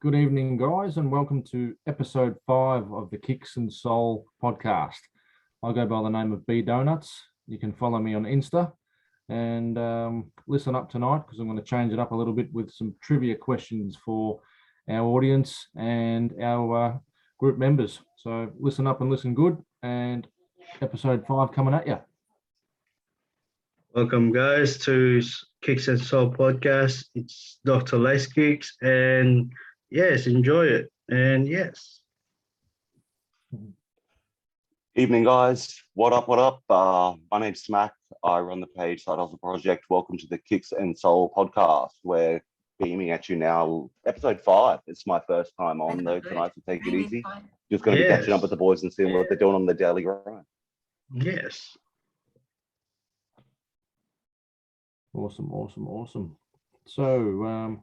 Good evening, guys, and welcome to episode 5 of the Kickz and Soul podcast. I go by the name of B Donuts. You can follow me on Insta and listen up tonight because I'm going to change it up a little bit with some trivia questions for our audience and our group members. So listen up and listen good, and episode 5 coming at you. Welcome, guys, to Kickz and Soul podcast. It's Dr. Lacekickz, and yes, enjoy it. And yes. Evening, guys. What up? What up? My name's Smack. I run the page Side Hustle Project. Welcome to the Kickz and Soul podcast. We're beaming at you now. Episode 5. It's my first time on though tonight, so take it easy. Just going to be catching up with the boys and seeing what they're doing on the daily grind. Yes. Awesome. So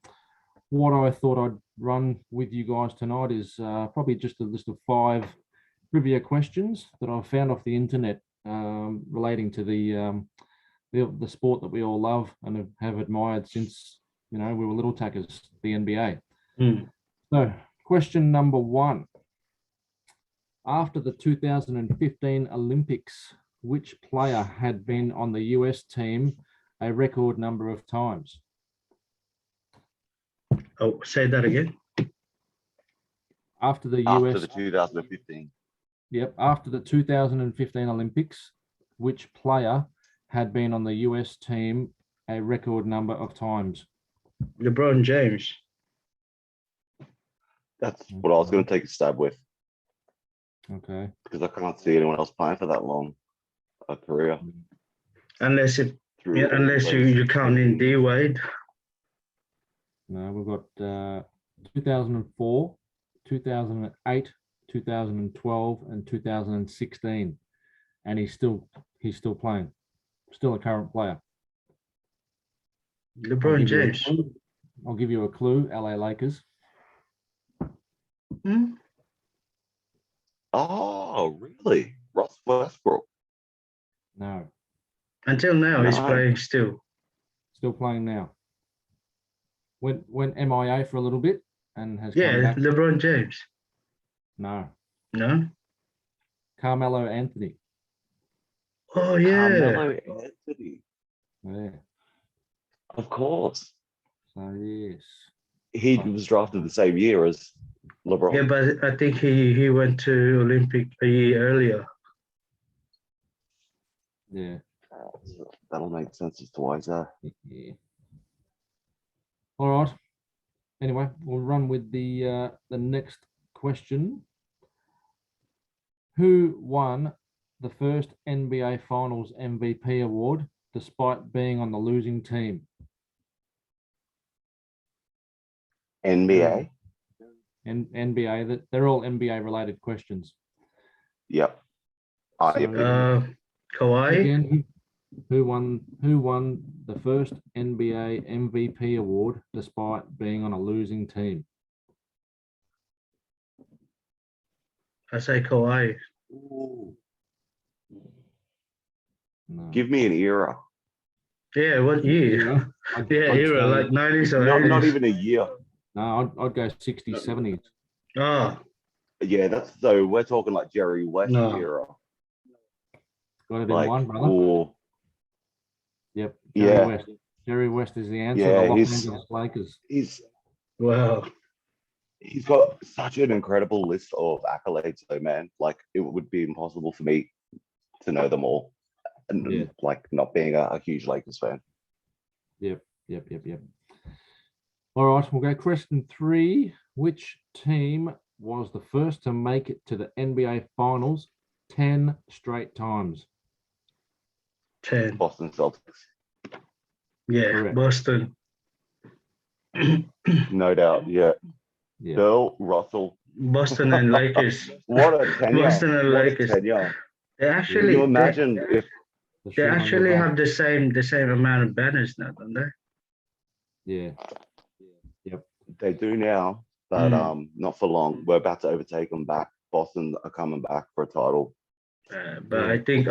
what I thought I'd run with you guys tonight is probably just a list of 5 trivia questions that I've found off the internet relating to the sport that we all love and have admired since, we were little tackers, the NBA. So question number 1. After the 2015 Olympics, which player had been on the US team a record number of times? Oh, say that again. After the 2015. Yep, after the 2015 Olympics, which player had been on the US team a record number of times? LeBron James. That's what I was going to take a stab with. Okay. Because I can't see anyone else playing for that long a career. Unless you count in D Wade. No, we've got 2004, 2008, 2012, and 2016, and he's still playing, still a current player. LeBron James. I'll give you a clue. LA Lakers. Oh, really? Russ Westbrook? No. Until now, he's playing still. Still playing now. Went MIA for a little bit and has come back. LeBron James. No. Carmelo Anthony. Oh yeah. Carmelo Anthony. Yeah. Of course. So yes. He was drafted the same year as LeBron. Yeah, but I think he went to Olympic a year earlier. Yeah. That'll make sense as to why he's there. Yeah. All right. Anyway, we'll run with the next question. Who won the first NBA Finals MVP award despite being on the losing team? NBA? NBA. That they're all NBA related questions. Yep. Kawhi. Again, who won the first NBA MVP award despite being on a losing team? I say Kawhi. Ooh. No. Give me an era. Yeah, what year? Era, like 90s or 80s. Not even a year. No, I'd go 60s, 70s. Oh. Yeah, so we're talking like Jerry West era. Got it in one, brother. Ooh. Yep. Yeah. Jerry West is the answer. Yeah, the Los Angeles Lakers. He's got such an incredible list of accolades, though, man. Like, it would be impossible for me to know them all, and like not being a huge Lakers fan. Yep. All right, we'll go question 3. Which team was the first to make it to the NBA Finals 10 straight times? 10. Boston Celtics. Yeah, correct. Boston. No doubt, yeah. Bill Russell. Boston and Lakers. What a tenure. Boston and Lakers. They actually, can you imagine if they actually have the same amount of banners now, don't they? Yeah. Yep. They do now, but not for long. We're about to overtake them back. Boston are coming back for a title. But I think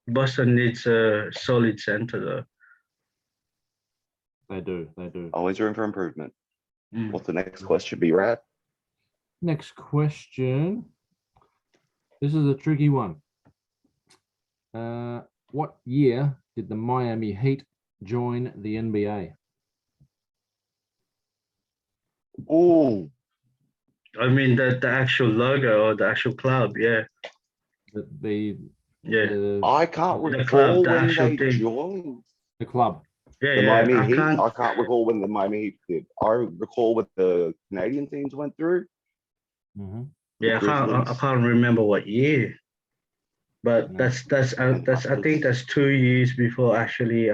Boston needs a solid center though. They do. Always room for improvement. What's the next question be, Rad? Next question. This is a tricky one. What year did the Miami Heat join the NBA? Oh, I mean the actual logo or the actual club, yeah. The I can't The recall club, the when actual they team. joined the club. Yeah, the Miami I Heat. can't. I can't recall when the Miami Heat did. I recall what the Canadian teams went through. Mhm. Yeah, I Grizzlies. can't remember what year. But No. that's I think that's 2 years before actually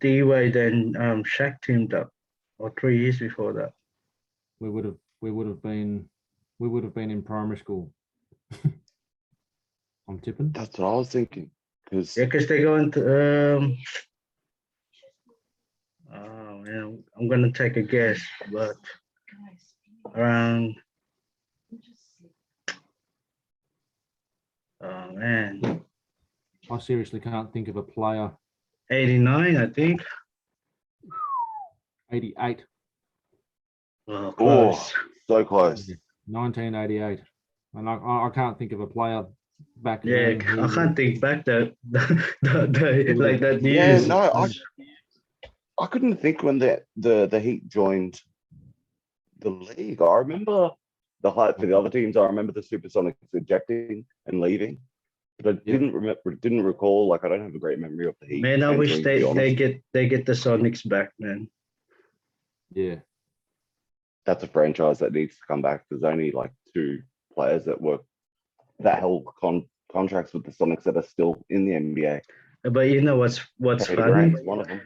D-Wade and Shaq teamed up, or 3 years before that. We would have been in primary school. I'm tipping. That's what I was thinking. Because Yeah, because they go into oh man, I'm gonna take a guess, but around oh man, I seriously can't think of a player. 89, I think. 88. Oh, close. so close. 1988. And I can't think of a player back Yeah, then. I can't think back that like that Yeah, years. no, I couldn't think when the Heat joined the league. I remember the hype for the other teams. I remember the Supersonics ejecting and leaving, but I didn't recall. Like, I don't have a great memory of the Heat. Man, I wish entering, to be honest. they get the Sonics back, man. Yeah. That's a franchise that needs to come back. There's only like 2 players that held contracts with the Sonics that are still in the NBA. But you know what's Katie funny? Grant's one of them.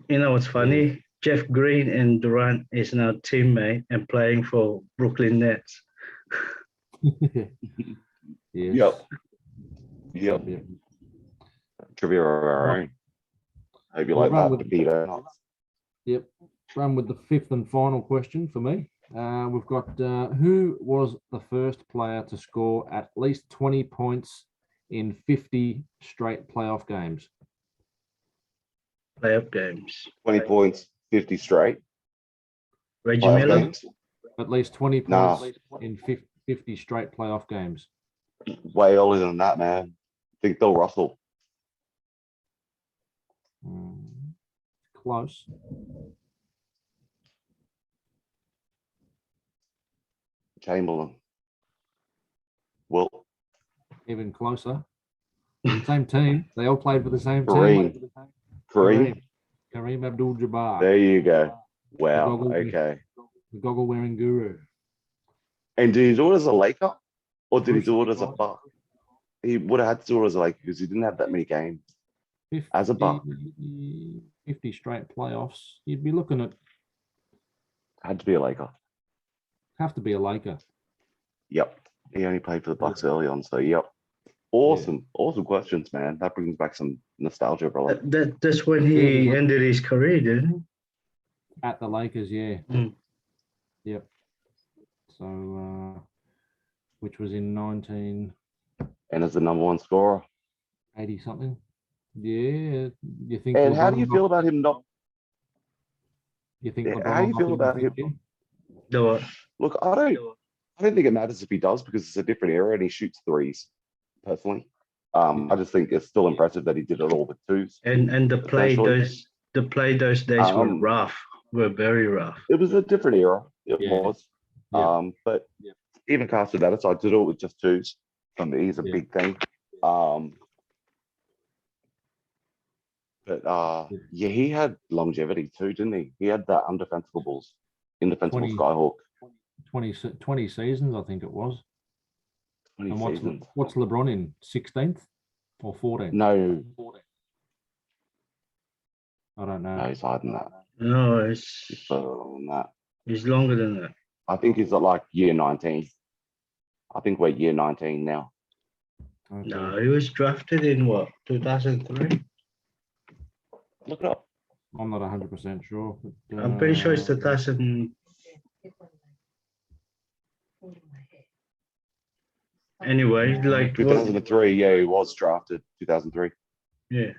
You know what's funny? Jeff Green and Durant is now teammate and playing for Brooklyn Nets. Yes. Yep. Yeah. Trivia of our own. Hope you We'll like run that, with- Pepito. Yep. Run with the 5th and final question for me. We've got who was the first player to score at least 20 points in 50 straight playoff games? Playoff games. 20 points, 50 straight. Reggie Playoff Miller? games. At least 20 Nah. points in 50 straight playoff games. Way earlier than that, man. I think Bill Russell. Close. Chamberlain. Well, Even closer. Same team. They all played for the same Kareem. team. Kareem. Abdul-Jabbar. There you go. The Wow. goggle- Okay. The goggle-wearing guru. And did he do it as a Laker? Or did he do it Bruce as a Buck? He would have had to do it as a Laker because he didn't have that many games. 50, As a Buck. 50 straight playoffs. You'd be looking at, Had to be a Laker. have to be a Laker. Yep. He only played for the Bucks early on, so yep. Awesome. Awesome questions, man. That brings back some nostalgia, brother. That's when he Yeah. ended his career, didn't he? At the Lakers, yeah. Mm. Yep. So, which was in 1980 And as the #1 scorer. something. Yeah. You think? And how do LeBron you feel about him not? You think? Yeah, LeBron how do you not feel being about him? picked in? The what? Look, I don't think it matters if he does because it's a different era and he shoots threes, personally. I just think it's still impressive that he did it all with 2s. And the play those days were rough. Were very rough. It was a different era. It Yeah. was. Yeah. But even casting that aside, to do it with just 2s for me is a big thing. But he had longevity too, didn't he? He had that undefensible indefensible 20 skyhook. 20 seasons, I think it was. 20 And seasons. what's LeBron in? 16th or 14th? No, I don't know. no, he's higher than that. No, He's further than that. it's longer than that. I think he's at like year 19. I think we're year 19 now. Okay. No, he was drafted in what, 2003? Look it up. I'm not 100% sure. But, I'm pretty sure it's 2000. Anyway, like 2003, yeah, he was drafted 2003. yeah.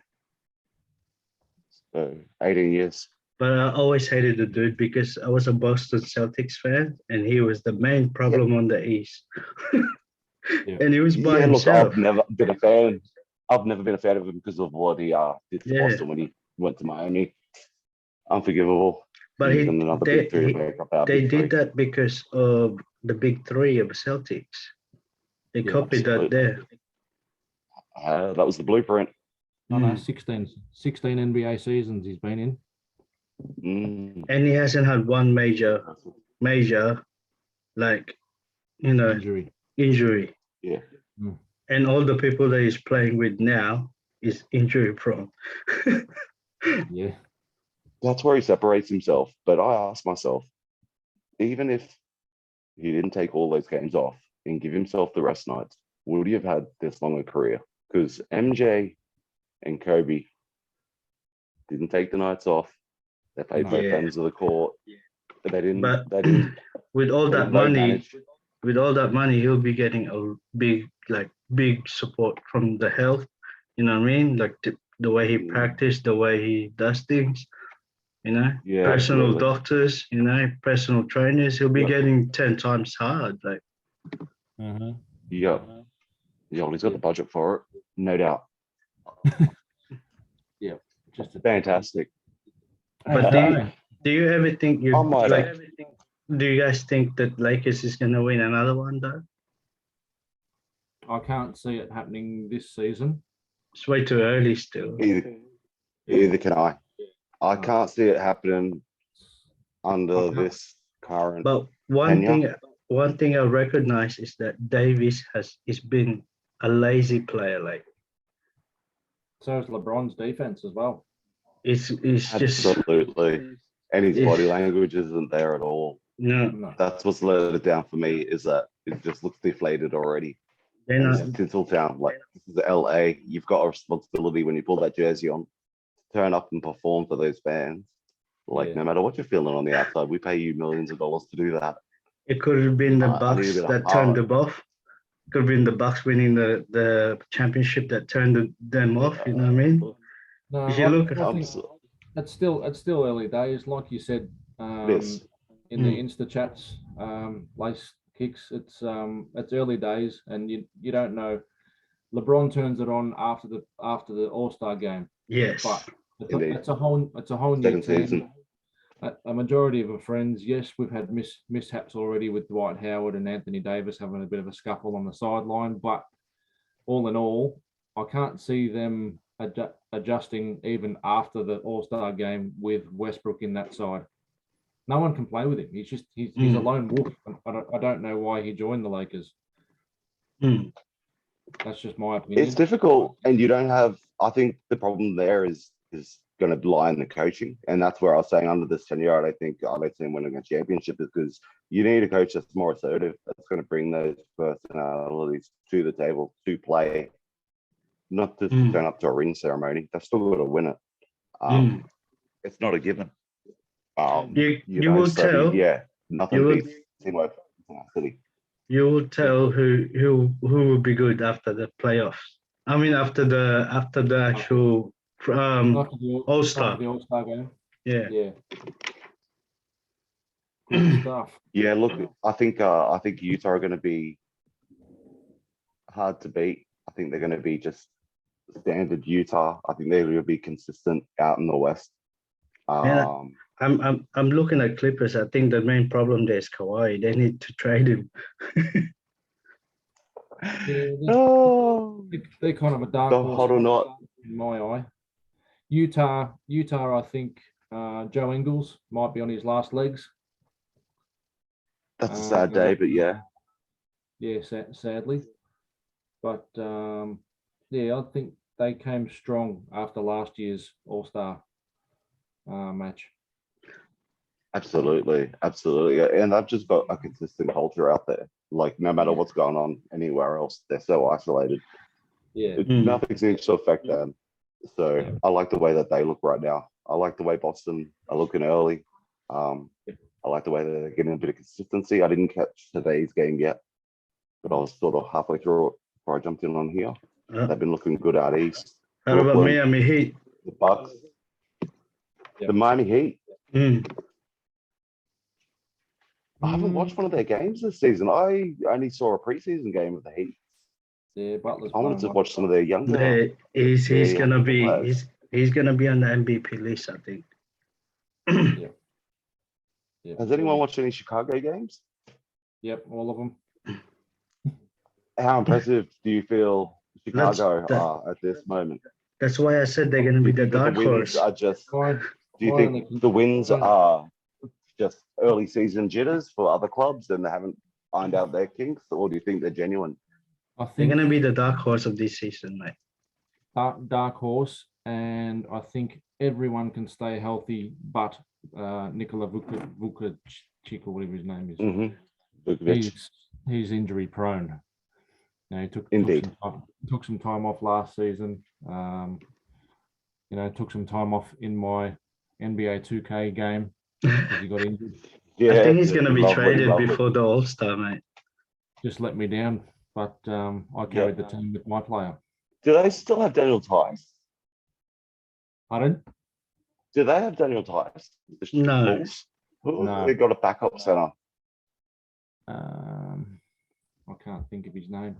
So 18 years. But I always hated the dude because I was a Boston Celtics fan, and he was the main problem on the East. Yeah. And he was by Yeah, look, himself. I've never been a fan. I've never been a fan of him because of what he did to Yeah. Boston when he went to Miami. Unforgivable. But He's in another big three to make up our they big did three. that because of the big three of Celtics. They Yeah, copied that absolutely. there. That was the blueprint. I know Mm. 16 NBA seasons he's been in. Mm. And he hasn't had one major, like, injury. Yeah. And all the people that he's playing with now is injury prone. Yeah. That's where he separates himself. But I ask myself, even if he didn't take all those games off and give himself the rest nights, would he have had this long a career? Because MJ and Kobe didn't take the nights off. They played both Yeah. ends of the court. They didn't. But They didn't. with all They that didn't load money, manage. he'll be getting a big support from the health. You know what I mean? Like the way he practiced, the way he does things. Yeah, personal absolutely. doctors, personal trainers. He'll be Yep. getting 10 times hard. Like, Uh-huh. Yeah. Yeah, he's got the budget for it, no doubt. Just a Fantastic. but do you ever think I might have. do you guys think that Lakers is gonna win another one though? I can't see it happening this season. It's way too early still. Either can I. I can't see it happening under this current. But tenure. one thing I recognize is that Davis is been a lazy player. Like, So is LeBron's defense as well. it's just Absolutely. And his body language isn't there at all. no. No. That's what's let it down for me, is that it just looks deflated already. They're And not. it's Tinseltown. Like, this is LA. You've got a responsibility when you pull that jersey on, turn up and perform for those fans. Like, Yeah. no matter what you're feeling on the outside, we pay you millions of dollars to do that. It could have been the I need a Bucks bit of that turned heart. them off. Could have been the Bucks winning the championship that turned them off. You know what I mean? No, If you look, I think it's still early days, like you said. This. In the Insta chats, Lacekickz, it's early days, and you don't know. LeBron turns it on after the All-Star game, yes. but Indeed. it's a whole new Second team. season. A majority of our friends, yes, we've had mishaps already with Dwight Howard and Anthony Davis having a bit of a scuffle on the sideline, but all in all, I can't see them adjusting even after the All-Star game with Westbrook in that side. No one can play with him. He's a lone wolf. I don't know why he joined the Lakers. That's just my opinion. It's difficult, and you don't have. I think the problem there is going to lie in the coaching, and that's where I was saying under this tenure, I think I don't see him winning a championship, because you need a coach that's more assertive, that's going to bring those personalities to the table to play, not just turn up to a ring ceremony. They've still got to win it. It's not a given. You will tell. Yeah, nothing beats teamwork. City. You will tell who will be good after the playoffs. I mean, after the actual All-Star. After the All-Star game. Yeah. Good stuff. Yeah, look, I think Utah are going to be hard to beat. I think they're going to be just standard Utah. I think they're going to be consistent out in the West. I'm looking at Clippers. I think the main problem there is Kawhi. They need to trade him. They're kind of a dark horse in my eye. Utah, I think Joe Ingles might be on his last legs. That's a sad day, but yeah. Yeah, sadly. But I think they came strong after last year's All-Star match. Absolutely. And I've just got a consistent culture out there. Like, no matter what's going on anywhere else, they're so isolated. Yeah. Nothing seems to affect them. So I like the way that they look right now. I like the way Boston are looking early. I like the way that they're getting a bit of consistency. I didn't catch today's game yet, but I was sort of halfway through it before I jumped in on here. They've been looking good out east. How about Miami Heat? The Bucks. The Miami Heat. Mm. I haven't watched one of their games this season. I only saw a preseason game of the Heat. Yeah, Butler's I wanted playing to well. watch some of their younger. Yeah, he's Yeah, gonna be players. he's gonna be on the MVP list, I think. Yeah. Has anyone watched any Chicago games? Yep, all of them. How impressive do you feel Chicago that- are at this moment? That's why I said they're gonna Do be you the think that the dark wins horse. are just? Fine. Do you Fine, think they the wins fine. are just early season jitters for other clubs and they haven't ironed out their kinks, or do you think they're genuine? I They're think gonna be the dark horse of this season, mate. dark horse, and I think everyone can stay healthy, but Nikola Vukovic, or whatever his name is, Vukovic. he's injury prone. You know, he Indeed. took some time off last season. You know, took some time off in my NBA 2K game because he got injured. Yeah, I think he's gonna be lovely, traded lovely. before the All-Star, mate. Just let me down, but I carried the team with my player. Do they still have Daniel Tice? Pardon? Do they have Daniel Tice? The No. Bulls? Who No. They got a backup center. I can't think of his name.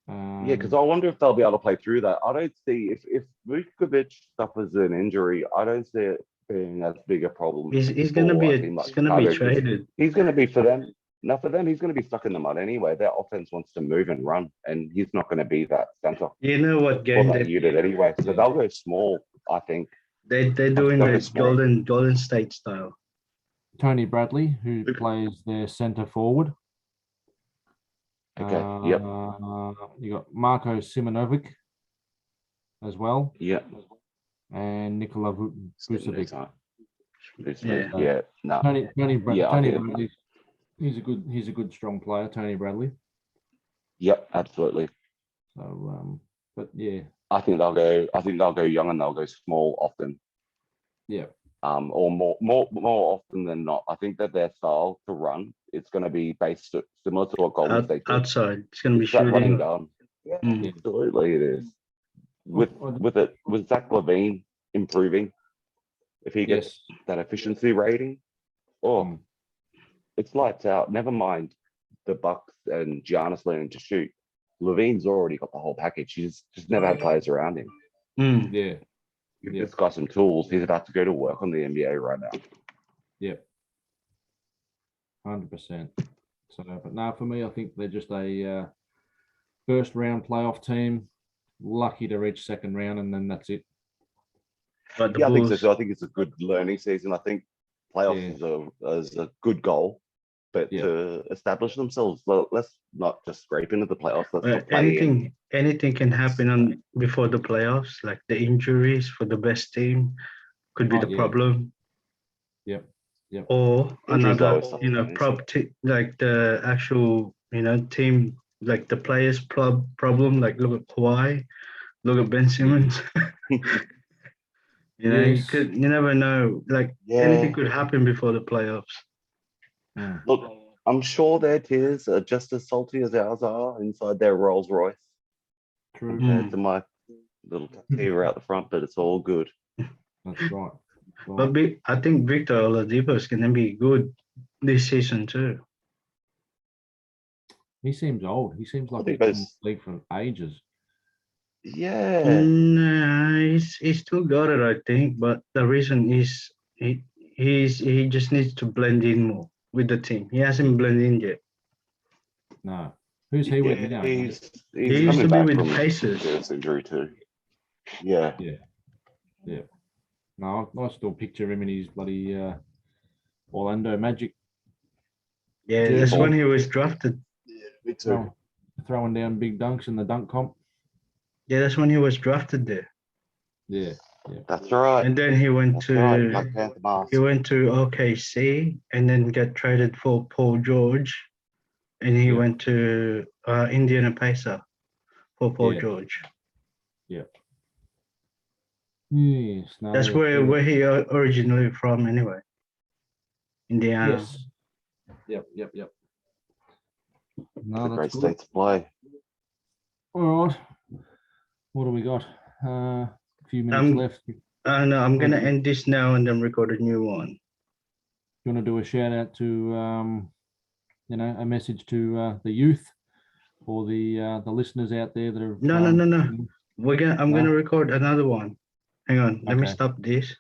Yeah, because I wonder if they'll be able to play through that. I don't see if Vukovic suffers an injury, I don't see it being as big a problem. He's gonna for be a team like he's gonna be Chicago, 'cause traded. He's going to be for them. Now for them, he's going to be stuck in the mud anyway. Their offense wants to move and run, and he's not going to be that center You know what for game that unit anyway. So they'll go small, I think. they're doing That the is smart. Golden State style. Tony Bradley, who plays their center forward. Okay. Yep. You got Marko Simonovic as well, Yep. and Nikola Vucevic. Yeah. Yeah. No. Tony Yeah, I Tony think- Bradley. He's a good strong player, Tony Bradley. Yep. Absolutely. So, but yeah, I think they'll go young and they'll go small often. yeah, Or more often than not. I think that their style to run, it's going to be based similar to what Golden State did. Outside, it's gonna be It's that running shooting. gun. Yeah, Mm. absolutely it is. With Zach LaVine improving, if he gets yes, that efficiency rating, Mm. it's lights out. Never mind the Bucks and Giannis learning to shoot. LaVine's already got the whole package. He's just never had players around him. Mm. yeah, Give Yeah. this guy some tools. He's about to go to work on the NBA right now. yeah, 100%. So, but now for me, I think they're just a first round playoff team, lucky to reach second round, and then that's it. But the Yeah, I think so. Bulls, So I think it's a good learning season. I think playoffs is a good goal, but Yeah. to establish themselves, let's not just scrape into the playoffs. Let's not play in. anything can happen on before the playoffs. Like the injuries for the best team could be Oh, the yeah. problem. Yep. Or Injuries another, always suck, man. like the actual, team, like the players' problem. Like look at Kawhi, look at Ben Simmons. Yes. You never know. Like Yeah. anything could happen before the playoffs. Mm. Look, I'm sure their tears are just as salty as ours are inside their Rolls Royce True. compared to my little tear out the front, but it's all good. That's right. But I think Victor Oladipo is gonna be good this season too. He seems old. He seems like I think he's been in those- the league for ages. Yeah. Nah, he's still got it, I think. But the reason is he just needs to blend in more with the team. He hasn't blended in yet. No. Who's he with Yeah, now? he's He used coming to be back with from Pacers. this injury too. Yeah. No, I still picture him in his bloody Orlando Magic Yeah, Yeah, that's Paul. when he was drafted. Me too. throwing down big dunks in the dunk comp. Yeah, that's when he was drafted there. Yeah. That's right. And then he went That's right. to Black Panther mask. OKC and then got traded for Paul George, and he Yeah. went to Indiana Pacers for Paul Yeah. George. Yes. No, That's where he originally from anyway. Indiana. Yes. Yep. It's No, a great that's good. state to play. All right. What do we got? A few minutes left. No, I'm gonna Okay. end this now and then record a new one. You want to do a shout out to a message to the youth or the listeners out there that are No. I'm gonna No? record another one. Hang on, let me Okay. stop this.